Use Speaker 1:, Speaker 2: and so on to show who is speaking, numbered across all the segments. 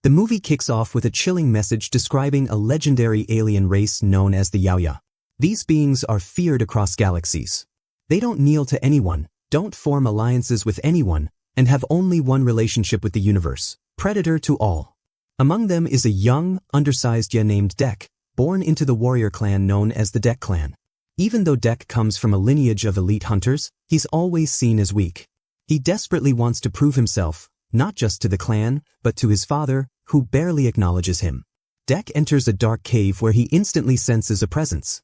Speaker 1: The movie kicks off with a chilling message describing a legendary alien race known as the Yaoya. These beings are feared across galaxies. They don't kneel to anyone, don't form alliances with anyone, and have only one relationship with the universe, predator to all. Among them is a young, undersized Yaoya named Dek, born into the warrior clan known as the Dek clan. Even though Dek comes from a lineage of elite hunters, he's always seen as weak. He desperately wants to prove himself, not just to the clan, but to his father, who barely acknowledges him. Dek enters a dark cave where he instantly senses a presence.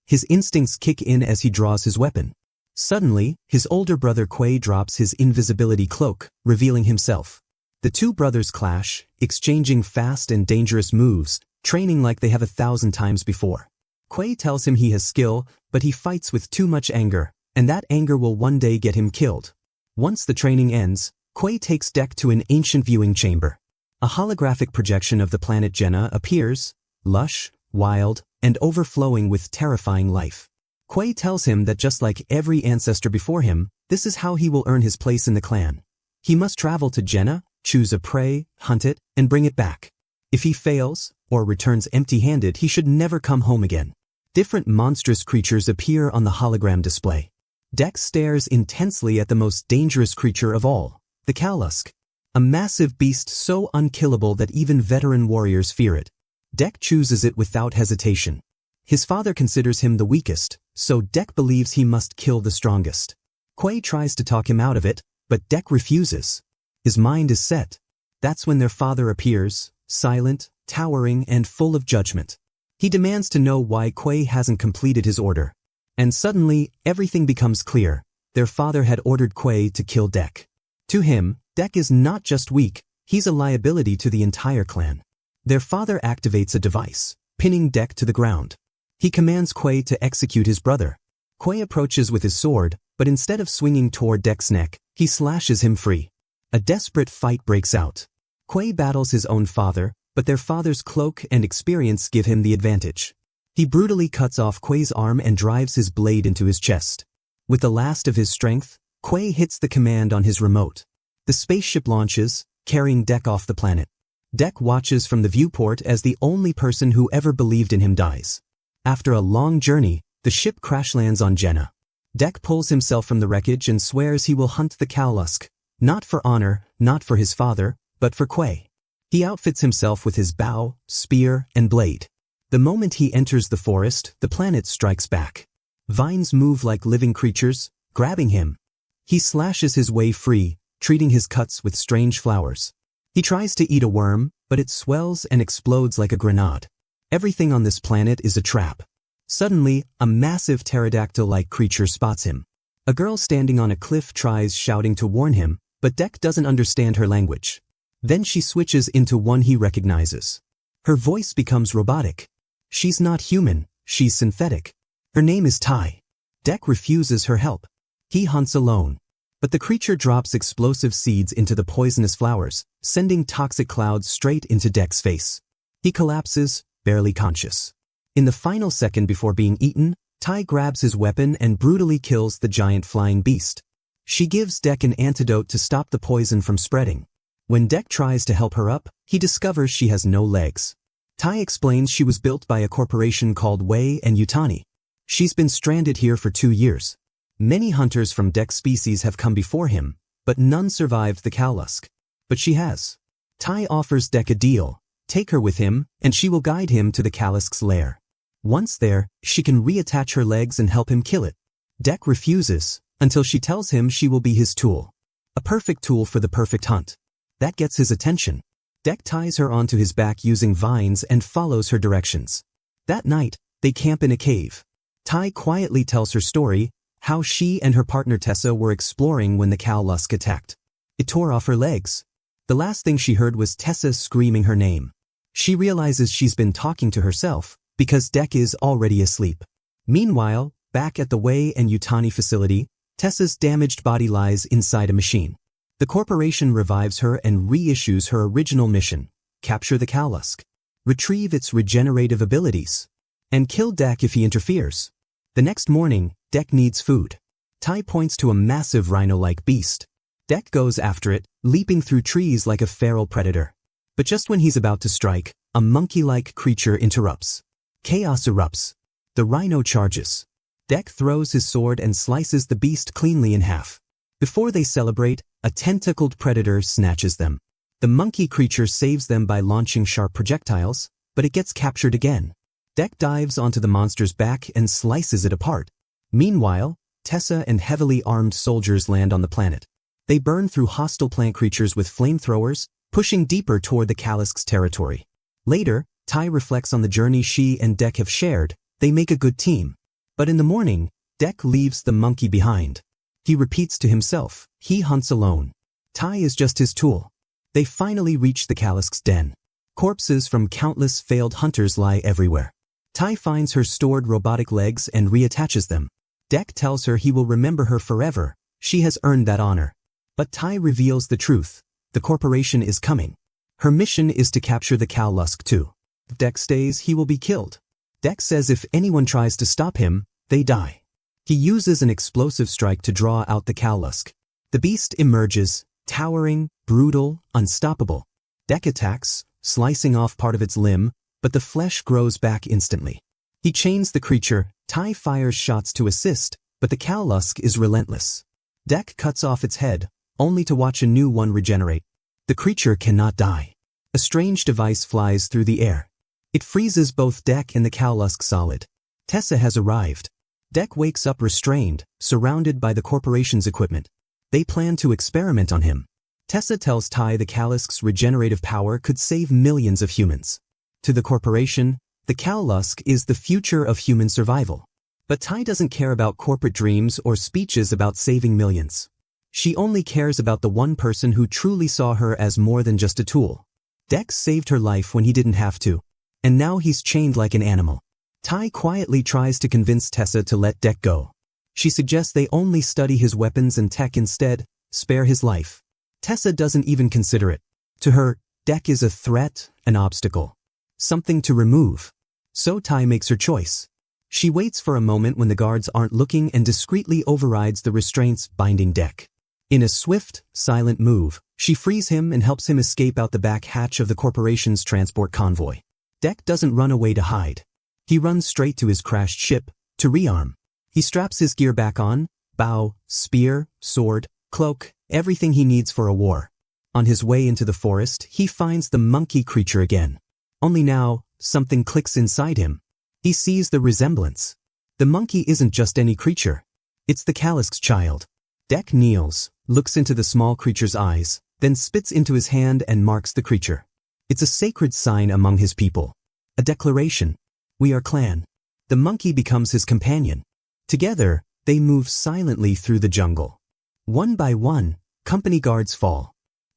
Speaker 1: His instincts kick in as he draws his weapon. Suddenly, his older brother Quay drops his invisibility cloak, revealing himself. The two brothers clash, exchanging fast and dangerous moves, training like they have 1,000 times before. Quay tells him he has skill, but he fights with too much anger, and that anger will one day get him killed. Once the training ends, Quay takes Dek to an ancient viewing chamber. A holographic projection of the planet Jenna appears, lush, wild, and overflowing with terrifying life. Quay tells him that just like every ancestor before him, this is how he will earn his place in the clan. He must travel to Jenna, choose a prey, hunt it, and bring it back. If he fails, or returns empty-handed, he should never come home again. Different monstrous creatures appear on the hologram display. Dek stares intensely at the most dangerous creature of all, the Cowlusk. A massive beast so unkillable that even veteran warriors fear it. Dek chooses it without hesitation. His father considers him the weakest, so Dek believes he must kill the strongest. Quay tries to talk him out of it, but Dek refuses. His mind is set. That's when their father appears, silent, towering, and full of judgment. He demands to know why Quay hasn't completed his order. And suddenly, everything becomes clear. Their father had ordered Quay to kill Dek. To him, Dek is not just weak, he's a liability to the entire clan. Their father activates a device, pinning Dek to the ground. He commands Quay to execute his brother. Quay approaches with his sword, but instead of swinging toward Dek's neck, he slashes him free. A desperate fight breaks out. Quay battles his own father, but their father's cloak and experience give him the advantage. He brutally cuts off Quay's arm and drives his blade into his chest. With the last of his strength, Quay hits the command on his remote. The spaceship launches, carrying Dek off the planet. Dek watches from the viewport as the only person who ever believed in him dies. After a long journey, the ship crash lands on Jenna. Dek pulls himself from the wreckage and swears he will hunt the Cowlusk, not for honor, not for his father, but for Quay. He outfits himself with his bow, spear, and blade. The moment he enters the forest, the planet strikes back. Vines move like living creatures, grabbing him. He slashes his way free, treating his cuts with strange flowers. He tries to eat a worm, but it swells and explodes like a grenade. Everything on this planet is a trap. Suddenly, a massive pterodactyl-like creature spots him. A girl standing on a cliff tries shouting to warn him, but Dek doesn't understand her language. Then she switches into one he recognizes. Her voice becomes robotic. She's not human, she's synthetic. Her name is Tai. Dek refuses her help. He hunts alone. But the creature drops explosive seeds into the poisonous flowers, sending toxic clouds straight into Dek's face. He collapses, barely conscious. In the final second before being eaten, Tai grabs his weapon and brutally kills the giant flying beast. She gives Dek an antidote to stop the poison from spreading. When Dek tries to help her up, he discovers she has no legs. Tai explains she was built by a corporation called Wei and Yutani. She's been stranded here for 2 years. Many hunters from Dek's species have come before him, but none survived the Cowlusk. But she has. Tai offers Dek a deal. Take her with him, and she will guide him to the Cowlusk's lair. Once there, she can reattach her legs and help him kill it. Dek refuses, until she tells him she will be his tool. A perfect tool for the perfect hunt. That gets his attention. Dek ties her onto his back using vines and follows her directions. That night, they camp in a cave. Tai quietly tells her story, how she and her partner Tessa were exploring when the Cowlusk attacked. It tore off her legs. The last thing she heard was Tessa screaming her name. She realizes she's been talking to herself, because Dek is already asleep. Meanwhile, back at the Wei and Yutani facility, Tessa's damaged body lies inside a machine. The corporation revives her and reissues her original mission: capture the Cowlusk, retrieve its regenerative abilities, and kill Dek if he interferes. The next morning, Dek needs food. Tai points to a massive rhino-like beast. Dek goes after it, leaping through trees like a feral predator. But just when he's about to strike, a monkey-like creature interrupts. Chaos erupts. The rhino charges. Dek throws his sword and slices the beast cleanly in half. Before they celebrate, a tentacled predator snatches them. The monkey creature saves them by launching sharp projectiles, but it gets captured again. Dek dives onto the monster's back and slices it apart. Meanwhile, Tessa and heavily armed soldiers land on the planet. They burn through hostile plant creatures with flamethrowers, pushing deeper toward the Kalisk's territory. Later, Tai reflects on the journey she and Dek have shared. They make a good team. But in the morning, Dek leaves the monkey behind. He repeats to himself, he hunts alone. Tai is just his tool. They finally reach the Kalisk's den. Corpses from countless failed hunters lie everywhere. Tai finds her stored robotic legs and reattaches them. Dek tells her he will remember her forever. She has earned that honor. But Tai reveals the truth. The corporation is coming. Her mission is to capture the Kalisk too. If Dek stays, he will be killed. Dek says if anyone tries to stop him, they die. He uses an explosive strike to draw out the Kalisk. The beast emerges, towering, brutal, unstoppable. Dek attacks, slicing off part of its limb, but the flesh grows back instantly. He chains the creature. Tai fires shots to assist, but the Kalisk is relentless. Dek cuts off its head, only to watch a new one regenerate. The creature cannot die. A strange device flies through the air. It freezes both Dek and the Kalisk solid. Tessa has arrived. Dek wakes up restrained, surrounded by the corporation's equipment. They plan to experiment on him. Tessa tells Tai the Kalisk's regenerative power could save millions of humans. To the corporation, the Kalisk is the future of human survival. But Tai doesn't care about corporate dreams or speeches about saving millions. She only cares about the one person who truly saw her as more than just a tool. Dek saved her life when he didn't have to. And now he's chained like an animal. Tai quietly tries to convince Tessa to let Dek go. She suggests they only study his weapons and tech instead, spare his life. Tessa doesn't even consider it. To her, Dek is a threat, an obstacle. Something to remove. So Tai makes her choice. She waits for a moment when the guards aren't looking and discreetly overrides the restraints binding Dek. In a swift, silent move, she frees him and helps him escape out the back hatch of the corporation's transport convoy. Dek doesn't run away to hide. He runs straight to his crashed ship, to rearm. He straps his gear back on, bow, spear, sword, cloak, everything he needs for a war. On his way into the forest, he finds the monkey creature again. Only now, something clicks inside him. He sees the resemblance. The monkey isn't just any creature. It's the Kalisk's child. Dek kneels, looks into the small creature's eyes, then spits into his hand and marks the creature. It's a sacred sign among his people. A declaration. We are clan. The monkey becomes his companion. Together, they move silently through the jungle. One by one, company guards fall.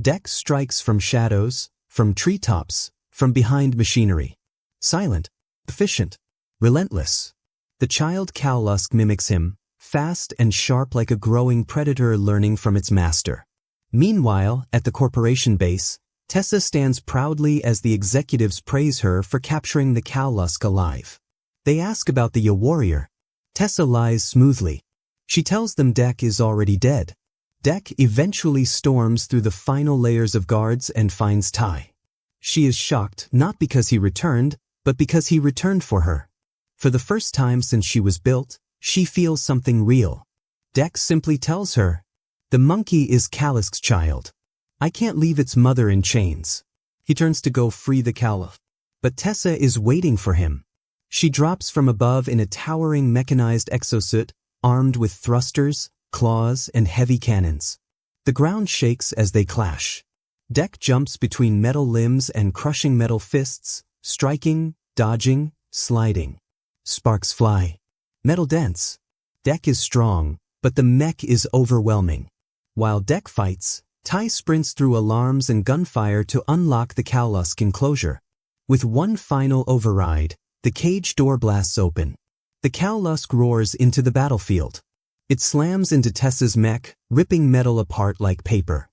Speaker 1: Dek strikes from shadows, from treetops, from behind machinery. Silent, efficient, relentless. The child Kalisk mimics him, fast and sharp like a growing predator learning from its master. Meanwhile, at the corporation base, Tessa stands proudly as the executives praise her for capturing the Kalisk alive. They ask about the warrior. Tessa lies smoothly. She tells them Dek is already dead. Dek eventually storms through the final layers of guards and finds Tai. She is shocked not because he returned, but because he returned for her. For the first time since she was built, she feels something real. Dek simply tells her, "The monkey is Kalisk's child. I can't leave its mother in chains." He turns to go free the Kalisk. But Tessa is waiting for him. She drops from above in a towering mechanized exosuit, armed with thrusters, claws, and heavy cannons. The ground shakes as they clash. Dek jumps between metal limbs and crushing metal fists, striking, dodging, sliding. Sparks fly. Metal dents. Dek is strong, but the mech is overwhelming. While Dek fights, Tai sprints through alarms and gunfire to unlock the Kalisk enclosure. With one final override, the cage door blasts open. The Kalisk roars into the battlefield. It slams into Tessa's mech, ripping metal apart like paper.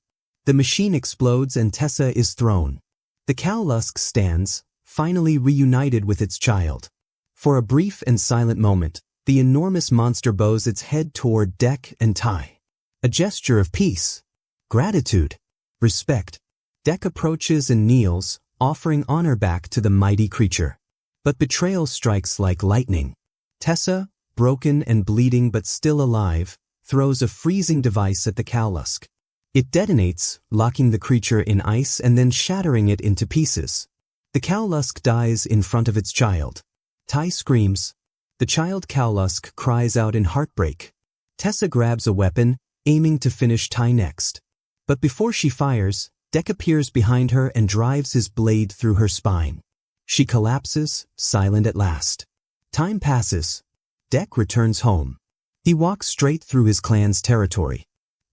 Speaker 1: The machine explodes and Tessa is thrown. The Kalisk stands, finally reunited with its child. For a brief and silent moment, the enormous monster bows its head toward Dek and Tai. A gesture of peace, gratitude, respect. Dek approaches and kneels, offering honor back to the mighty creature. But betrayal strikes like lightning. Tessa, broken and bleeding but still alive, throws a freezing device at the cowlusk. It detonates, locking the creature in ice and then shattering it into pieces. The cowlusk dies in front of its child. Ty screams. The child cowlusk cries out in heartbreak. Tessa grabs a weapon, aiming to finish Ty next. But before she fires, Dek appears behind her and drives his blade through her spine. She collapses, silent at last. Time passes. Dek returns home. He walks straight through his clan's territory.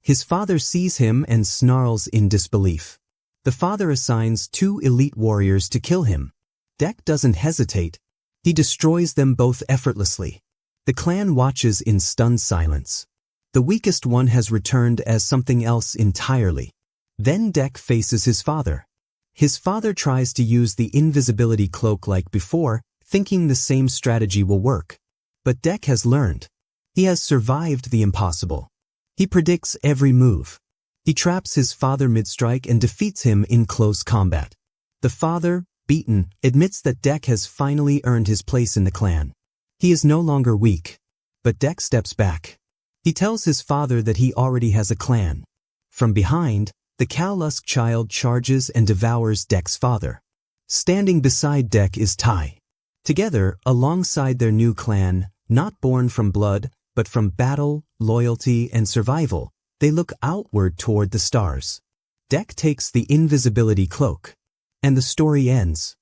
Speaker 1: His father sees him and snarls in disbelief. The father assigns 2 elite warriors to kill him. Dek doesn't hesitate. He destroys them both effortlessly. The clan watches in stunned silence. The weakest one has returned as something else entirely. Then Dek faces his father. His father tries to use the invisibility cloak like before, thinking the same strategy will work. But Dek has learned. He has survived the impossible. He predicts every move. He traps his father mid-strike and defeats him in close combat. The father, beaten, admits that Dek has finally earned his place in the clan. He is no longer weak. But Dek steps back. He tells his father that he already has a clan. From behind, the cowlusk child charges and devours Dek's father. Standing beside Dek is Ty. Together, alongside their new clan, not born from blood, but from battle, loyalty, and survival, they look outward toward the stars. Dek takes the invisibility cloak. And the story ends.